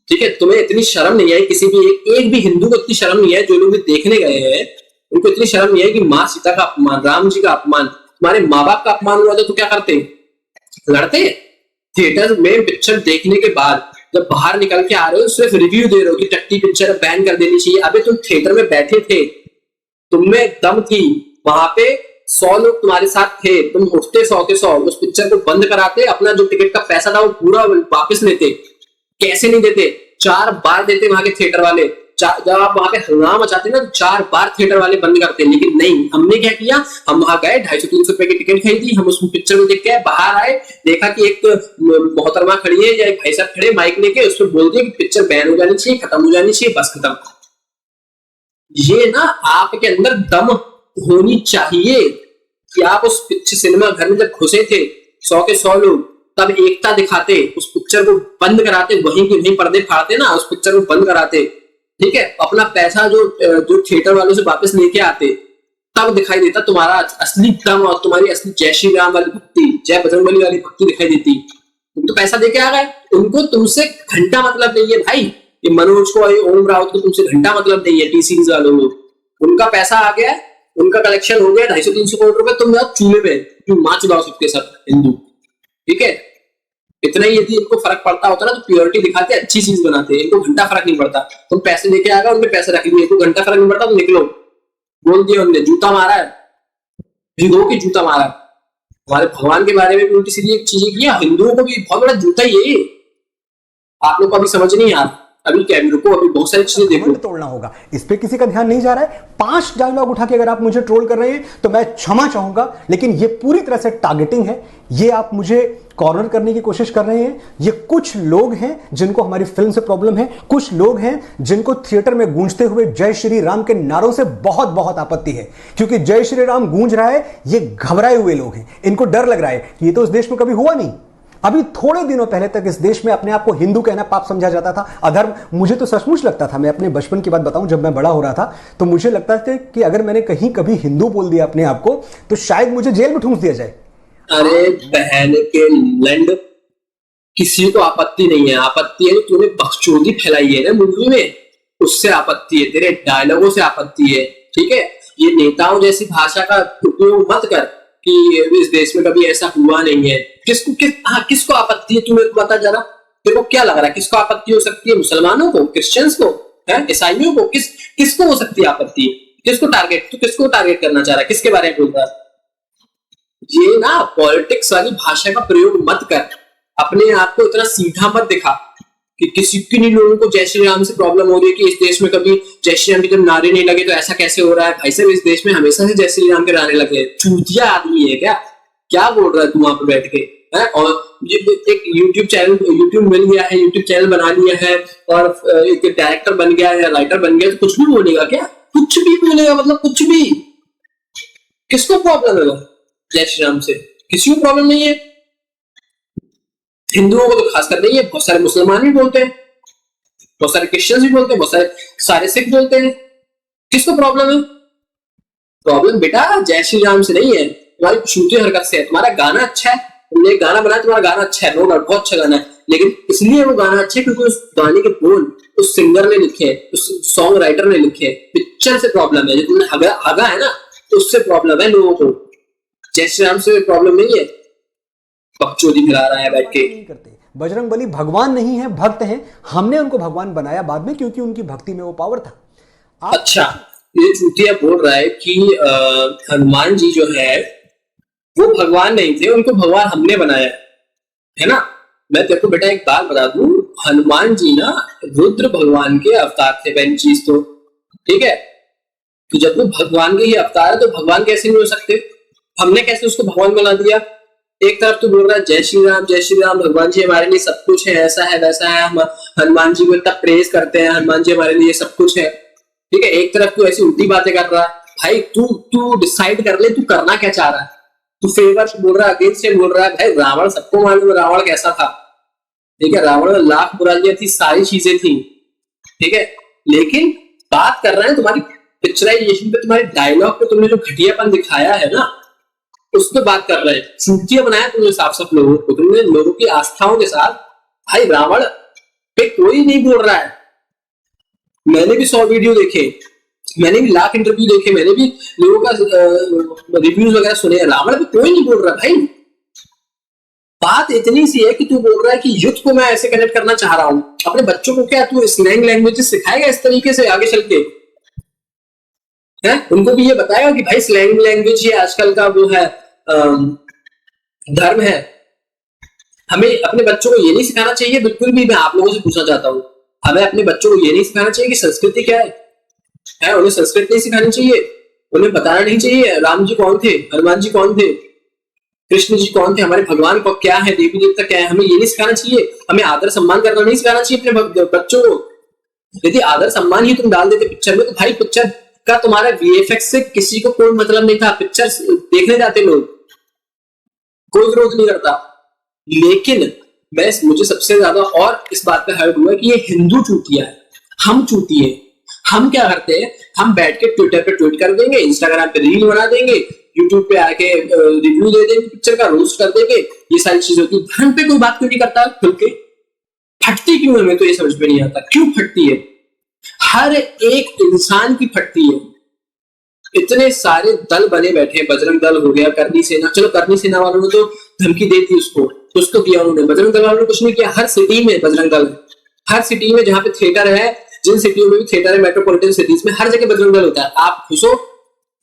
ठीक है। तुम्हें इतनी शर्म नहीं आई, किसी भी एक भी हिंदू को इतनी शर्म नहीं है, जो लोग भी देखने गए हैं उनको इतनी शर्म नहीं है कि माँ सीता का अपमान, राम जी का अपमान, तुम्हारे माँ बाप का अपमान हुआ तो क्या करते? लड़ते। थिएटर में पिक्चर देखने के बाद जब बाहर निकल के आ रहे हो, सिर्फ रिव्यू दे रहे हो कि टट्टी पिक्चर बैन कर देनी चाहिए। अबे तुम थिएटर में बैठे थे, तुमने दम थी, वहां पे 100 लोग तुम्हारे साथ थे, तुम उठते 100 के 100, उस पिक्चर को बंद कराते, अपना जो टिकट का पैसा था वो पूरा वापस लेते। कैसे नहीं देते? 4 बार देते वहां के थिएटर वाले। जब आप वहां पे हंगामा मचाते ना तो 4 बार थिएटर वाले बंद करते हैं, लेकिन नहीं, हमने क्या किया, हम वहां गए, 250-300 रुपए की टिकट खरीदी, हम उस पिक्चर को देख के बाहर आए, देखा कि एक मोहतरमा खड़ी है या एक भाई साहब खड़े माइक लेके, उस पर बोल दिया कि पिक्चर बैन हो जानी चाहिए, खत्म हो जानी चाहिए, बस खत्म। ये ना आपके अंदर दम होनी चाहिए कि आप उस पिक्चर सिनेमा घर में जब घुसे थे 100 के 100 लोग, तब एकता दिखाते, उस पिक्चर को बंद कराते, वहीं के वहीं पर्दे फाड़ते ना, उस पिक्चर को बंद कराते, ठीक है, अपना पैसा जो थिएटर वालों से वापस लेके आते, तब दिखाई देता तुम्हारा असली दम और तुम्हारी असली जय श्री राम वाली भक्ति, जय बजरंगबली वाली भक्ति दिखाई देती। तुम तो पैसा देके आ गए, उनको तुमसे घंटा मतलब नहीं है भाई, ये मनोज को, ये ओम राउत को तुमसे घंटा मतलब नहीं है, टी सीरीज वालों को, उनका पैसा आ गया, उनका कलेक्शन हो गया 250-300 करोड़ रुपए, तुम जाओ चूल्हे पे तुम माँ चुदाओ सबके सब हिंदू, ठीक है। इतना ही यदि इनको फर्क पड़ता होता ना तो प्योरिटी दिखाते, अच्छी चीज बनाते, इनको घंटा फर्क नहीं पड़ता। तुम पैसे लेके आ गए, उनके पैसे रख लिए, इनको घंटा फर्क नहीं पड़ता, तो निकलो, बोल दिया उनने, जूता मारा है, भिगो के जूता मारा। हमारे भगवान के बारे में भी उल्टी सीधी चीजें किया, हिंदुओं को भी बहुत बड़ा जूता ही है, आप लोग को अभी समझ नहीं आ रहा, अभी क्या, रुको, अभी बहुत सारी चीजें देखो। तोड़ना होगा, इस पे किसी का ध्यान नहीं जा रहा है। 5 डायलॉग उठा के अगर आप मुझे ट्रोल कर रहे हैं तो मैं क्षमा चाहूंगा, लेकिन ये पूरी तरह से टारगेटिंग है, ये आप मुझे कॉर्नर करने की कोशिश कर रहे हैं। ये कुछ लोग हैं जिनको हमारी फिल्म से प्रॉब्लम है, कुछ लोग हैं जिनको थिएटर में गूंजते हुए जय श्री राम के नारों से बहुत बहुत आपत्ति है, क्योंकि जय श्री राम गूंज रहा है, ये घबराए हुए लोग हैं, इनको डर लग रहा है कि ये तो इस देश में कभी हुआ नहीं। अभी थोड़े दिनों पहले तक इस देश में अपने आप को हिंदू कहना पाप समझा जाता था, अधर्म। मुझे तो सचमुच लगता था, मैं अपने बचपन की बात बताऊं, जब मैं बड़ा हो रहा था तो मुझे लगता था कि अगर मैंने कहीं कभी हिंदू बोल दिया अपने आप को तो शायद मुझे जेल में ठूंस दिया जाए। अरे बहन के लंड, किसी को आपत्ति नहीं है, आपत्ति है तूने बकचोदी फैलाई है ना मूवी में, उससे आपत्ति है, तेरे डायलॉगों से आपत्ति है, ठीक है। ये नेताओं जैसी भाषा का उपयोग मत कर कि इस देश में कभी ऐसा हुआ नहीं है। किसको आपत्ति है, तू मेरे को बता जरा, तेरे को क्या लग रहा है, किसको आपत्ति हो सकती है? मुसलमानों को, क्रिश्चियंस को, ईसाइयों को, किसको हो सकती है आपत्ति? किसको टारगेट करना चाह रहा है, किसके बारे में बोल रहा है? ये ना पॉलिटिक्स वाली भाषा का प्रयोग मत कर, अपने आप को इतना सीधा मत दिखा कि किसी किन्हीं लोगों को जय श्री राम से प्रॉब्लम हो रही है कि इस देश में कभी जय श्री राम के जब नारे नहीं लगे तो ऐसा कैसे हो रहा है। भाई साहब, इस देश में हमेशा से जय श्री राम के नारे लगे, चूतिया आदमी है क्या बोल रहा है तू वहां पर बैठ के, है? और एक यूट्यूब मिल गया है, यूट्यूब चैनल बना लिया है और एक डायरेक्टर बन गया है, राइटर बन गया, तो कुछ भी बोलेगा क्या? कुछ भी बोलेगा, मतलब कुछ भी। किसको प्रॉब्लम है जय श्री राम से? किसी को प्रॉब्लम नहीं है, हिंदुओं को तो खासकर नहीं है, बहुत सारे मुसलमान भी बोलते हैं, बहुत सारे क्रिश्चियंस भी बोलते हैं, बहुत सारे सिख बोलते हैं। किसको प्रॉब्लम है? प्रॉब्लम बेटा जय श्री राम से नहीं है, तुम्हारी छूती हरकत से है। तुम्हारा गाना अच्छा है, तुमने एक गाना बनाया, तुम्हारा गाना अच्छा है, नो डाउट बहुत अच्छा गाना है, लेकिन इसलिए वो गाना अच्छा है क्योंकि उस गाने के बोल उस सिंगर ने लिखे, उस सॉन्ग राइटर ने लिखे। पिक्चर से प्रॉब्लम है, जो तुमने हगा है ना, तो उससे प्रॉब्लम है लोगों को, जय श्री राम से प्रॉब्लम नहीं है। बकचोदी फैला रहा है बैठ के। बजरंगबली भगवान नहीं है, भक्त हैं, हमने उनको भगवान बनाया बाद में क्योंकि उनकी भक्ति में वो पावर था। अच्छा, ये चूतिया बोल रहा है कि हनुमान जी जो है वो भगवान नहीं थे, उनको भगवान हमने बनाया है ना। मैं तेरे को बेटा एक बात बता दूं, हनुमान जी ना रुद्र भगवान के अवतार थे, पहली चीज तो, ठीक है। तो जब वो भगवान के ही अवतार है तो भगवान कैसे नहीं हो सकते? हमने कैसे उसको भगवान बना दिया? एक तरफ तो बोल रहा है जय श्री राम, भगवान जी हमारे लिए सब कुछ है, ऐसा है वैसा है, हम हनुमान जी को इतना प्रेज करते हैं, हनुमान जी हमारे लिए सब कुछ है, ठीक है। एक तरफ तू ऐसी उल्टी बातें कर रहा है। भाई तू डिसाइड कर ले, तू करना क्या चाह रहा है? तू फेवर बोल रहा है, अगेंस्ट बोल रहा है? भाई रावण, सबको मालूम है रावण कैसा था, ठीक है। रावण में लाख बुराइयां थी, सारी चीजें थी, ठीक है। लेकिन बात कर रहे हैं तुम्हारी पिक्चराइजेशन पे, तुम्हारे डायलॉग पे तुमने जो घटियापन दिखाया है ना, उस पर बात कर रहे हैं। चूतिया बनाया तुमने साफ लोगों को, तुमने लोगों की आस्थाओं के साथ। भाई रावण पे कोई नहीं बोल रहा है, मैंने भी 100 वीडियो देखे, मैंने भी लाख इंटरव्यू देखे, मैंने भी लोगों का रिव्यूज वगैरह सुने, रावण पे कोई नहीं बोल रहा भाई। बात इतनी सी है कि तू बोल रहा है कि युद्ध को मैं ऐसे कनेक्ट करना चाह रहा हूं। अपने बच्चों को क्या तू स्लैंग लैंग्वेजेस सिखाएगा इस तरीके से आगे चल के? है उनको भी ये बताएगा कि भाई स्लैंग लैंग्वेज ये आजकल का वो है, धर्म है। हमें अपने बच्चों को ये नहीं सिखाना चाहिए बिल्कुल भी। मैं आप लोगों से पूछना चाहता हूँ, हमें अपने बच्चों को ये नहीं सिखाना चाहिए कि संस्कृति क्या है? उन्हें संस्कृत नहीं सिखानी चाहिए, उन्हें बताना नहीं चाहिए राम जी कौन थे, हनुमान जी कौन थे, कृष्ण जी कौन थे, हमारे भगवान को क्या है, देवी देवता क्या है, हमें ये नहीं सिखाना चाहिए। हमें आदर सम्मान करना नहीं सिखाना चाहिए अपने बच्चों को। यदि आदर सम्मान ही तुम डाल देते पिक्चर में, तो भाई पिक्चर का तुम्हारा वीएफएक्स से किसी को कोई मतलब नहीं था। पिक्चर देखने जाते लोग, कोई विरोध नहीं करता। लेकिन मुझे सबसे ज्यादा और इस बात पे हर्ट हुआ कि ये हिंदू चूतिया है, हम चूतिए। हम क्या करते हैं, हम बैठ के ट्विटर पे ट्वीट कर देंगे, इंस्टाग्राम पे रील बना देंगे, यूट्यूब पे आके रिव्यू दे देंगे, पिक्चर का रोस्ट कर देंगे, ये सारी चीजें होती है। धर्म पे कोई बात क्यों नहीं करता खुल के? फटती क्यों? हमें तो ये समझ में नहीं आता क्यों फटती है। हर एक इंसान की फटती है। इतने सारे दल बने बैठे हैं, बजरंग दल हो गया, करनी सेना, चलो करनी सेना वालों ने तो धमकी दे दी उसको, कुछ तो किया उन्होंने, बजरंग दल वालों ने कुछ नहीं किया। हर सिटी में बजरंग दल, हर सिटी में जहां पे थिएटर है, जिन सिटियों में भी थिएटर है, मेट्रोपॉलिटन सिटीज में हर जगह बजरंग दल होता है। आप घुसो,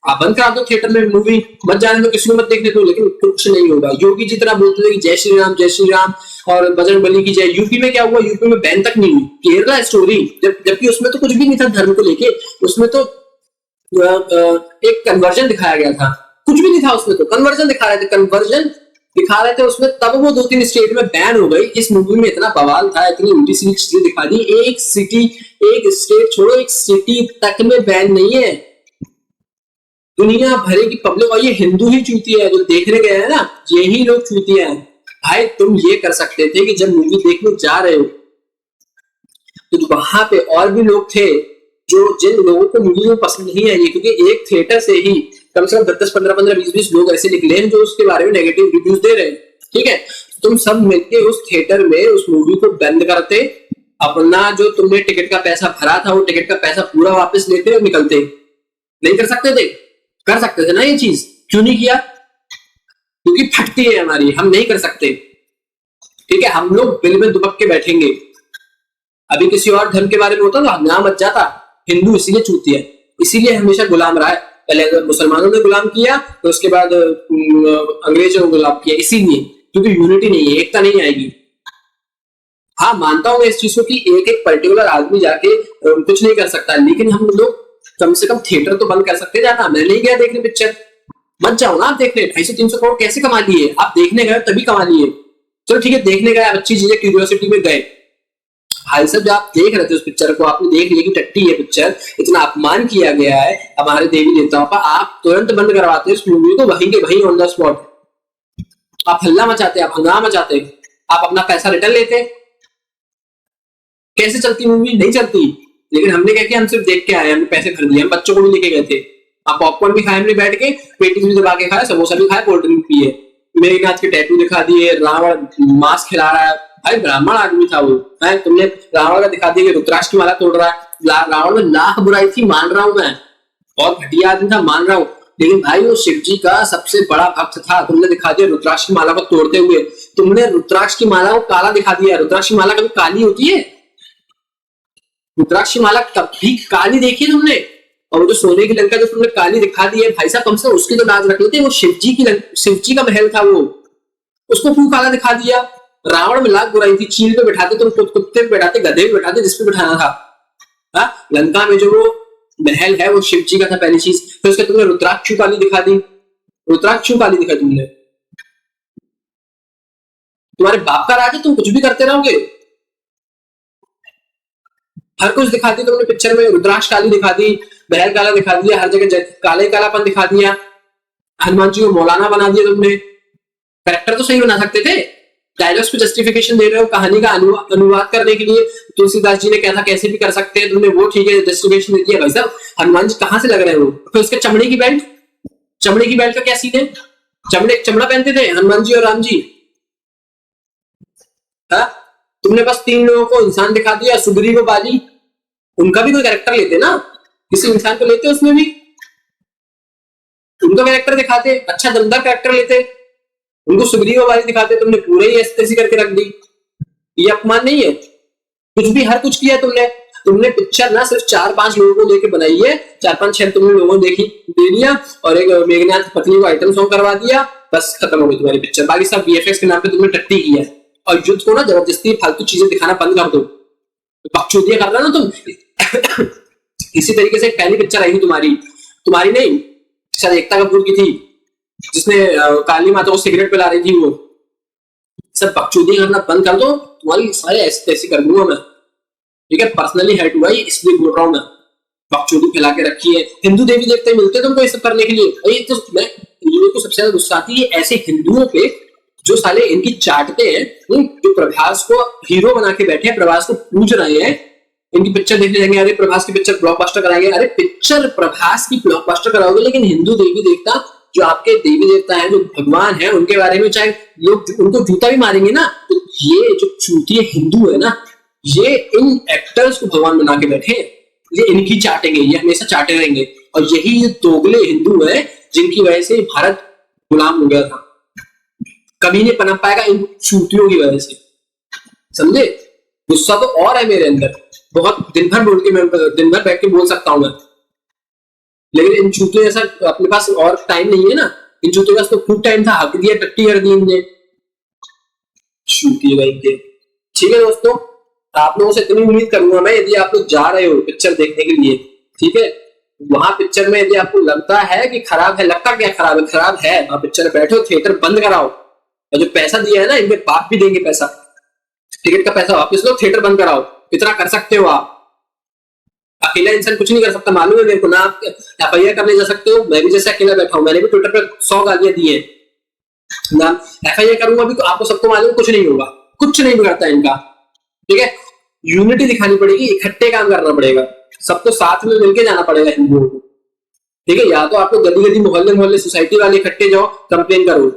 आप बंद करा दो थिएटर में मूवी, मत जाने दो, किसी को मत देखने दो, लेकिन कुछ नहीं होगा। योगी जी तरह बोलते थे कि जय श्री राम और बजरंग बली की जय। यूपी में क्या हुआ? यूपी में बैन तक नहीं हुई। केरला स्टोरी, जबकि उसमें तो कुछ भी नहीं था धर्म को लेके, उसमें तो एक कन्वर्जन दिखाया गया था, कुछ भी नहीं था उसमें, तो कन्वर्जन दिखा रहे थे, कन्वर्जन दिखा रहे थे उसमें, तब वो 2-3 स्टेट में बैन हो गई। इस मूवी में इतना बवाल था, इतनी उल्टी सीधी चीजें दिखा दी। एक सिटी, एक स्टेट छोड़ो, एक सिटी तक में बैन नहीं है। दुनिया भरे की पब्लिक, और ये हिंदू ही चूतिया है जो देखने गए हैं ना, यही लोग चूतिया है। भाई तुम ये कर सकते थे कि जब मूवी देखने जा रहे हो तो वहां पे और भी लोग थे जिन लोगों को मूवी पसंद नहीं आई है, क्योंकि एक थिएटर से ही कम से कम 10, 15, 20 लोग ऐसे निकले हैं जो उसके बारे में नेगेटिव रिव्यूज दे रहे हैं। ठीक है, तुम सब मिलके उस थिएटर में उस मूवी को बंद करते, अपना जो तुमने टिकट का पैसा भरा था वो टिकट का पैसा पूरा वापस लेते और निकलते। नहीं कर सकते थे? कर सकते थे ना ये चीज, क्यों नहीं किया? क्योंकि फटती है हमारी, हम नहीं कर सकते। ठीक है, हम लोग बिल में दुबक के बैठेंगे। अभी किसी और धर्म के बारे में होता तो हंगामा मच जाता। हिंदू इसीलिए चूतिया है, इसीलिए हमेशा गुलाम रहा है। पहले मुसलमानों ने गुलाम किया, तो उसके बाद अंग्रेजों ने गुलाम किया, इसीलिए क्योंकि यूनिटी नहीं है, एकता नहीं आएगी। हाँ, मानता हूं इस चीज को कि एक पर्टिकुलर आदमी जाके कुछ नहीं कर सकता, लेकिन हम लोग कम से कम थिएटर तो बंद कर सकते जाना। मैं नहीं गया देखने पिक्चर, मत जाओ ना आप देखने। 250-300 करोड़ कैसे कमा लिए? आप देखने गए तभी कमा लिए। चलो ठीक है, देखने गए, अच्छी चीजें, क्यूरियोसिटी में गए। भाई साहब, जब आप देख रहे थे उस पिक्चर को, आपने देख लिया कि टट्टी है पिक्चर, इतना अपमान किया गया है हमारे देवी देवताओं का, आप तुरंत बंद करवाते उस मूवी को, वहीं के वहीं ऑन द स्पॉट। आप हल्ला मचाते, आप हंगामा मचाते, आप अपना पैसा रिटर्न लेते। कैसे चलती मूवी? नहीं चलती। लेकिन हमने क्या किया, हम सिर्फ देख के आए, हमने पैसे खरीद लिए, हम बच्चों को भी लेके गए थे। आप पॉपकॉर्न भी खाए हमने बैठ के, पेटीज भी दबा के खाए, समोसा भी खाए, कोल्ड ड्रिंक पिए, मेघनाथ के टैटू दिखा दिए, रावण मांस खिला रहा है। भाई ब्राह्मण आदमी था वो, है तुमने रावण का दिखा दिया कि रुद्राक्ष की माला तोड़ रहा है। रावण में लाख बुराई थी, मान रहा हूं मैं, बहुत घटिया आदमी था, मान रहा हूं, लेकिन भाई वो शिव जी का सबसे बड़ा भक्त था। तुमने दिखा दिया रुद्राक्ष की माला को तोड़ते हुए, तुमने रुद्राक्ष की माला को काला दिखा दिया। रुद्राक्ष की माला कभी काली होती है? रुद्राक्ष की माला कभी काली देखी तुमने? और वो जो सोने की लंका जो तुमने काली दिखा दी है, भाई साहब कम से कम उसकी तो लाज रख लेते। वो शिव जी का महल था, वो उसको क्यों काला दिखा दिया? रावण में लाख बुराई थी, चील पे बैठाते तुम, कुत्ते पे बैठाते, गधे पे बैठाते, जिसपे बैठाना था। हाँ, लंका में जो वो महल है वो शिव जी का था, पहली चीज। फिर उसके तुमने रुद्राक्ष क्यों काली दिखा दी? रुद्राक्ष क्यों काली दिखाई तुमने? तुम्हारे बाप का राज है, तुम कुछ भी करते रहोगे। हर कुछ दिखा दी तुमने पिक्चर में, रुद्राक्ष काली दिखा दी, महल काला दिखा दिया, हर जगह काले कालापन दिखा दिया, हनुमान जी को मौलाना बना दिया तुमने। कैरेक्टर तो सही बना सकते थे, डायलॉग्स को जस्टिफिकेशन दे रहे हो, कहानी का अनुवाद करने के लिए तुलसीदास जी ने कहा था कैसे भी कर सकते हैं, तुमने वो ठीक है जस्टिफिकेशन दे दिया। भाई साहब हनुमान जी कहां से लग रहे हो? फिर उसके चमड़े की बेल्ट का क्या सीन है? चमड़ा पहनते थे हनुमान जी और राम जी। हाँ, तुमने बस 3 लोगों को इंसान दिखा दिया, सुग्रीव और बाली, उनका भी कोई कैरेक्टर लेते ना, किसी इंसान को लेते उसमें भी, उनका कैरेक्टर दिखाते, अच्छा दमदार कैरेक्टर लेते, उनको सुग्रीव और बाली दिखाते। तुमने पूरे ही ऐसी करके रख दी। ये अपमान नहीं है? कुछ भी हर कुछ किया तुमने पिक्चर ना सिर्फ 4-5 लोगों को लेके बनाई है, 4-5-6 तुमने लोगों ने दे दिया, और एक मेघनाथ पत्नी को आइटम सॉन्ग करवा दिया, बस खत्म हो गई तुम्हारी पिक्चर। बाकी सब वीएफएक्स के नाम पे तुमने टट्टी किया है। और युद्ध को ना जबरदस्ती फालतू चीजें दिखाना बंद कर दो। बकचोदियां कर रहे हो ना तुम। इसी तरीके से पहली पिक्चर आई थी तुम्हारी नहीं, शायद एकता कपूर की थी, जिसने काली माता को सिगरेट पिला रही थी। वो सब बकचोदी करना बंद कर दो, तुम्हारी सारे ऐसी तैसी कर दूंगा मैं। ठीक है, पर्सनली हर्ट हुआ इसलिए बोल रहा हूँ मैं। बकचोदी फैला के रखी है, हिंदू देवी देवते मिलते तुमको ये सब करने के लिए। तो मैं मेरे को सबसे ज्यादा गुस्सा आती है ऐसे हिंदुओं पे जो साले इनकी चाटते हैं, जो प्रभास को हीरो बना के बैठे हैं, प्रभास को पूज रहे हैं, इनकी पिक्चर देखने जाएंगे, अरे प्रभास की पिक्चर ब्लॉकबस्टर कराएंगे। अरे पिक्चर प्रभास की ब्लॉकबस्टर कराओगे, लेकिन हिंदू देवी देवता जो आपके देवी देवता है, जो भगवान है, उनके बारे में चाहे लोग उनको जूता भी मारेंगे ना, तो ये जो चूतिए हिंदू है ना, ये इन एक्टर्स को भगवान बना के बैठे हैं, ये इनकी चाटेंगे, ये हमेशा चाटे रहेंगे। और यही ये दोगले हिंदू है जिनकी वजह से भारत गुलाम हो गया था, कभी नहीं पनप पाएगा इन चूतियों की वजह से, समझे। गुस्सा तो और है मेरे अंदर बहुत, दिन भर बैठ के बोल सकता हूं मैं, लेकिन इन चूतियों जैसा अपने पास और टाइम नहीं है ना। इन चूतियों के पास तो खूब टाइम था, हक दिया, टट्टी कर दी इनने, चूतिए भाई के। ठीक है दोस्तों, आप लोगों से इतनी उम्मीद करूंगा मैं, यदि आप लोग जा रहे हो पिक्चर देखने के लिए, ठीक है, वहां पिक्चर में यदि आपको लगता है कि खराब है, लगता क्या खराब है, वहां पिक्चर में बैठो, थिएटर बंद कराओ, और जो पैसा दिया है ना, इनके बाप भी देंगे पैसा, टिकट का पैसा वापस लो, थिएटर बंद कराओ। इतना कर सकते हो आप, अकेला इंसान कुछ नहीं कर सकता, मालूम है मेरे को ना। आप FIR करने जा सकते हो, मैं भी जैसे अकेला बैठा हूं, मैंने भी ट्विटर पर 100 गालियां दी है ना। FIR करूंगा भी तो आपको सबको मालूम, कुछ नहीं होगा, कुछ नहीं बिगड़ता इनका। ठीक है, यूनिटी दिखानी पड़ेगी, इकट्ठे काम करना पड़ेगा, सबको साथ में मिलकर जाना पड़ेगा हिंदुओं को। ठीक है, या तो आपको गली मोहल्ले सोसाइटी वाले इकट्ठे जाओ, कंप्लेन करो,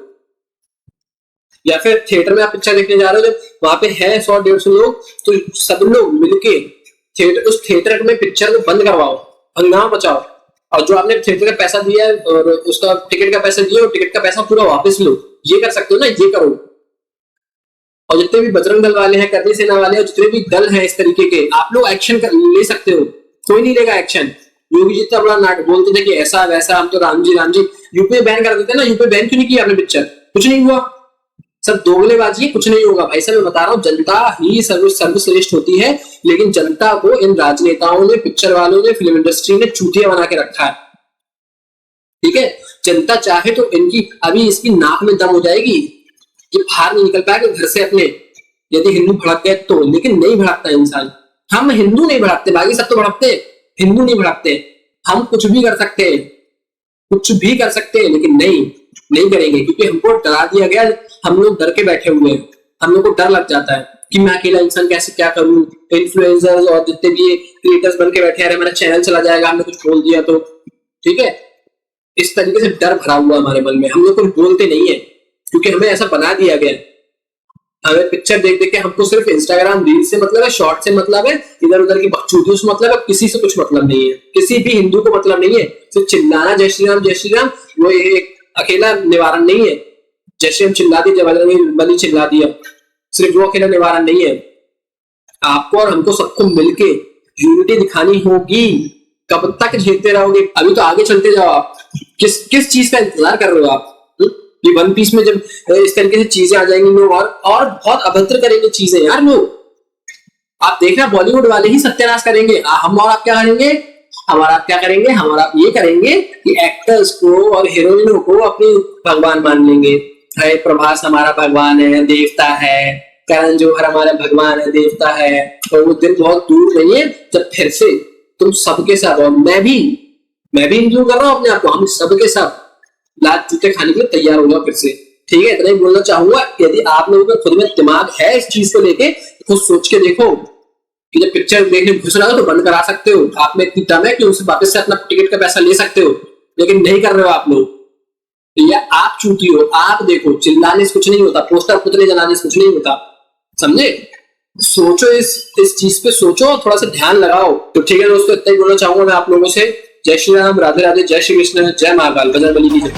या फिर थिएटर में आप पिक्चर देखने जा रहे हो, जब वहां पे है 100-150 लोग, तो सब लोग मिलके उस थिएटर में पिक्चर को बंद करवाओ, हंगामा बचाओ, और जो आपने थिएटर का पैसा दिया है और उसका टिकट का पैसा दिया, और टिकट का पैसा पूरा वापस लो। ये कर सकते हो ना, ये करो। और जितने भी बजरंग दल वाले हैं, करनी सेना वाले हैं, जितने भी दल हैं इस तरीके के, आप लोग एक्शन ले सकते हो, कोई नहीं लेगा एक्शन। योगी जी इतना बड़ा नाटक बोलते थे कि ऐसा वैसा, हम तो राम जी यूपी में बैन कर देते ना, यूपी बैन क्यों नहीं किया आपने पिक्चर, कुछ नहीं हुआ, सब दोगलेबाजी है, कुछ नहीं होगा भाई साहब। मैं बता रहा हूँ, जनता ही सर्वश्रेष्ठ होती है, लेकिन जनता को इन राजनेताओं ने, पिक्चर वालों ने, फिल्म इंडस्ट्री ने चूतिया बना के रखा है। ठीक है, जनता चाहे तो इनकी अभी इसकी नाक में दम हो जाएगी, ये बाहर नहीं निकल पाएगा घर से अपने, यदि हिंदू भड़क गए तो, लेकिन नहीं भड़कता इंसान। हम हिंदू नहीं भड़कते, बाकी सब तो भड़कते, हिंदू नहीं भड़कते। हम कुछ भी कर सकते हैं, कुछ भी कर सकते हैं, लेकिन नहीं करेंगे, क्योंकि हमको डरा दिया गया। हम लोग डर के बैठे हुए हैं, हम लोग को डर लग जाता है कि मैं अकेला इंसान कैसे क्या करूं। इन्फ्लुएंसर्स और जितने भी क्रिएटर्स बन के बैठे हैं, मेरा चैनल चला जाएगा, हमने कुछ बोल दिया तो। ठीक है, इस तरीके से डर भरा हुआ हमारे मन में, हम लोग कुछ बोलते नहीं है, क्योंकि हमें ऐसा बना दिया गया। हमें पिक्चर देख देख के हमको सिर्फ इंस्टाग्राम रील से मतलब है, शॉर्ट से मतलब है, इधर उधर की बकचोदियों से मतलब है, किसी से कुछ मतलब नहीं है, किसी भी हिंदू को मतलब नहीं है। सिर्फ चिल्लाना जय श्री राम, वो एक अकेला निवारण नहीं है। जय श्री राम चिल्ला दिया, बलि चिल्ला दिया, सिर्फ वो अकेला निवारण नहीं है। आपको और हमको सबको मिलके यूनिटी दिखानी होगी। कब तक झेलते रहोगे? अभी तो आगे चलते जाओ। आप किस चीज का इंतजार कर रहे हो आप? ये वन पीस में जब इस तरीके से चीजें आ जाएंगी, लोग और बहुत अभद्र करेंगे चीजें यार लोग। आप देखना, बॉलीवुड वाले ही सत्यानाश करेंगे। हम और आप क्या करेंगे? हमारा आप क्या करेंगे? हमारा आप ये करेंगे कि एक्टर्स को और हीरोइनों को अपनी भगवान मान लेंगे। है प्रभास हमारा भगवान है, देवता है, करण जौहर हमारा भगवान है, देवता है। और वो दिन बहुत दूर नहीं है जब फिर से तुम सबके साथ, और मैं भी इंक्लूड कर रहा हूँ अपने आप को, हम सबके साथ लात जूते खाने के लिए तैयार हो जाओ फिर से। ठीक है, इतना ही बोलना चाहूंगा। यदि आप लोगों को खुद में दिमाग है इस चीज को लेके, खुद सोच के देखो कि जब पिक्चर देखने घुस रहा हो तो बंद करा सकते हो। आप में इतनी दम है कि उनसे वापस से अपना टिकट का पैसा ले सकते हो, लेकिन नहीं कर रहे हो आप लोग। या आप चूती हो। आप देखो, चिल्लाने से कुछ नहीं होता, पोस्टर पुतले जलाने से कुछ नहीं होता, समझे? सोचो, इस चीज पे सोचो, थोड़ा सा ध्यान लगाओ। तो ठीक है दोस्तों, इतना ही बोलना चाहूंगा मैं आप लोगों से। जय श्री राम, राधे राधे, जय श्री कृष्ण, जय महाकाल, बजरंगबली की जय।